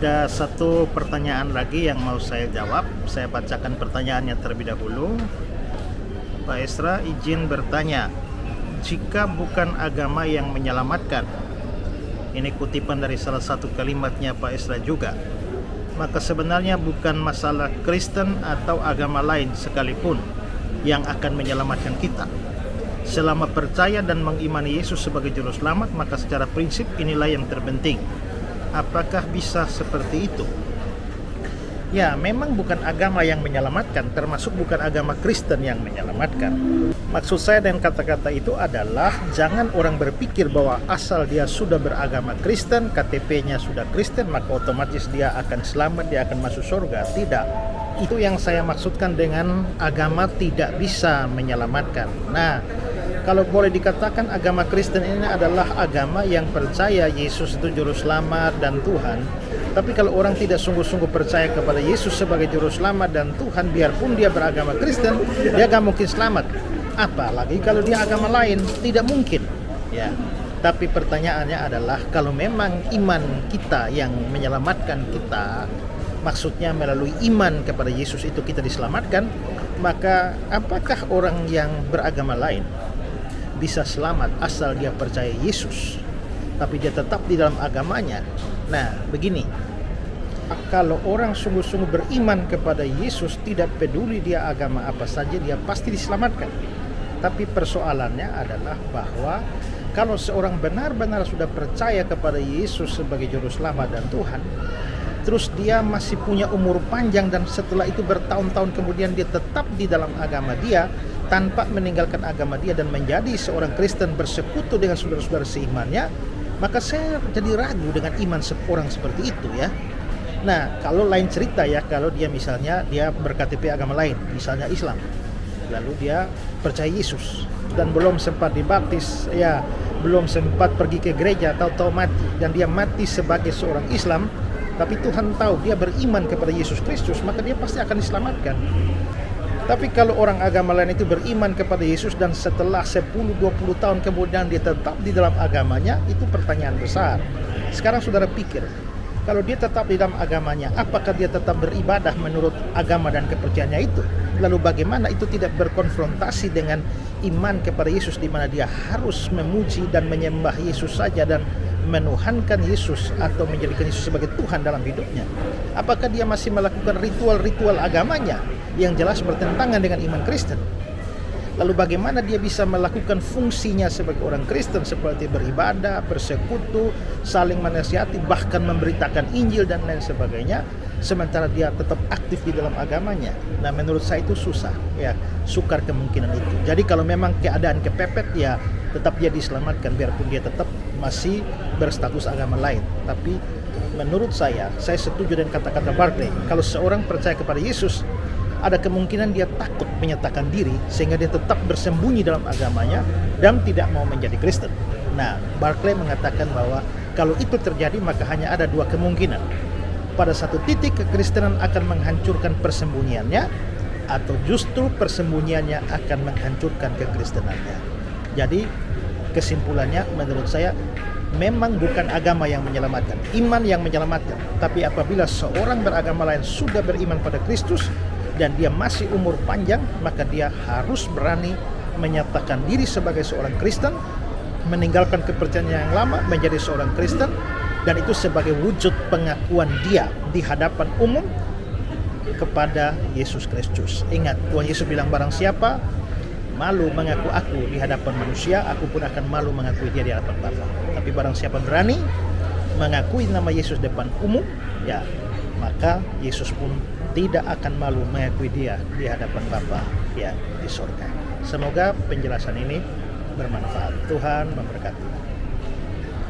Ada satu pertanyaan lagi yang mau saya jawab. Saya bacakan pertanyaannya terlebih dahulu. Pak Esra izin bertanya, jika bukan agama yang menyelamatkan, ini kutipan dari salah satu kalimatnya Pak Esra juga, maka sebenarnya bukan masalah Kristen atau agama lain sekalipun yang akan menyelamatkan kita. Selama percaya dan mengimani Yesus sebagai juru selamat, maka secara prinsip inilah yang terpenting. Apakah bisa seperti itu? Ya, memang bukan agama yang menyelamatkan, termasuk bukan agama Kristen yang menyelamatkan. Maksud saya dengan kata-kata itu adalah jangan orang berpikir bahwa asal dia sudah beragama Kristen, KTP-nya sudah Kristen, maka otomatis dia akan selamat, dia akan masuk surga. Tidak. Itu yang saya maksudkan dengan agama tidak bisa menyelamatkan. Nah, kalau boleh dikatakan agama Kristen ini adalah agama yang percaya Yesus itu juru selamat dan Tuhan. Tapi kalau orang tidak sungguh-sungguh percaya kepada Yesus sebagai juru selamat dan Tuhan, biarpun dia beragama Kristen, dia gak mungkin selamat. Apalagi kalau dia agama lain, tidak mungkin. Ya. Tapi pertanyaannya adalah kalau memang iman kita yang menyelamatkan kita, maksudnya melalui iman kepada Yesus itu kita diselamatkan, maka apakah orang yang beragama lain bisa selamat asal dia percaya Yesus tapi dia tetap di dalam agamanya? Nah, begini, kalau orang sungguh-sungguh beriman kepada Yesus, tidak peduli dia agama apa saja, dia pasti diselamatkan. Tapi persoalannya adalah bahwa kalau seorang benar-benar sudah percaya kepada Yesus sebagai juru selamat dan Tuhan, terus dia masih punya umur panjang dan setelah itu bertahun-tahun kemudian dia tetap di dalam agama dia tanpa meninggalkan agama dia dan menjadi seorang Kristen bersekutu dengan saudara-saudara seimannya, maka saya jadi ragu dengan iman seorang seperti itu ya. Nah, kalau lain cerita ya, kalau dia misalnya dia berKTP agama lain, misalnya Islam, lalu dia percaya Yesus dan belum sempat dibaptis, ya belum sempat pergi ke gereja, tahu-tahu mati, dan dia mati sebagai seorang Islam, tapi Tuhan tahu dia beriman kepada Yesus Kristus, maka dia pasti akan diselamatkan. Tapi kalau orang agama lain itu beriman kepada Yesus dan setelah 10-20 tahun kemudian dia tetap di dalam agamanya, itu pertanyaan besar. Sekarang saudara pikir, kalau dia tetap di dalam agamanya, apakah dia tetap beribadah menurut agama dan kepercayaannya itu? Lalu bagaimana itu tidak berkonfrontasi dengan iman kepada Yesus, di mana dia harus memuji dan menyembah Yesus saja dan menuhankan Yesus atau menjadikan Yesus sebagai Tuhan dalam hidupnya? Apakah dia masih melakukan ritual-ritual agamanya yang jelas bertentangan dengan iman Kristen? Lalu bagaimana dia bisa melakukan fungsinya sebagai orang Kristen seperti beribadah, bersekutu, saling menasihati, bahkan memberitakan Injil dan lain sebagainya, sementara dia tetap aktif di dalam agamanya? Nah, menurut saya itu susah, ya, sukar kemungkinan itu. Jadi kalau memang keadaan kepepet, ya tetap dia diselamatkan biarpun dia tetap masih berstatus agama lain. Tapi menurut saya setuju dengan kata-kata Barclay, kalau seorang percaya kepada Yesus, ada kemungkinan dia takut menyatakan diri sehingga dia tetap bersembunyi dalam agamanya dan tidak mau menjadi Kristen. Nah, Barclay mengatakan bahwa kalau itu terjadi maka hanya ada dua kemungkinan. Pada satu titik kekristenan akan menghancurkan persembunyiannya, atau justru persembunyiannya akan menghancurkan kekristenannya. Jadi kesimpulannya menurut saya memang bukan agama yang menyelamatkan, iman yang menyelamatkan. Tapi apabila seorang beragama lain sudah beriman pada Kristus dan dia masih umur panjang, maka dia harus berani menyatakan diri sebagai seorang Kristen, meninggalkan kepercayaan yang lama, menjadi seorang Kristen, dan itu sebagai wujud pengakuan dia di hadapan umum kepada Yesus Kristus. Ingat, Tuhan Yesus bilang, barang siapa malu mengaku aku di hadapan manusia, aku pun akan malu mengakui dia di hadapan Bapa. Tapi barang siapa berani mengakui nama Yesus depan umum, ya maka Yesus pun tidak akan malu mengakui dia di hadapan Bapa yang di surga. Semoga penjelasan ini bermanfaat. Tuhan memberkati.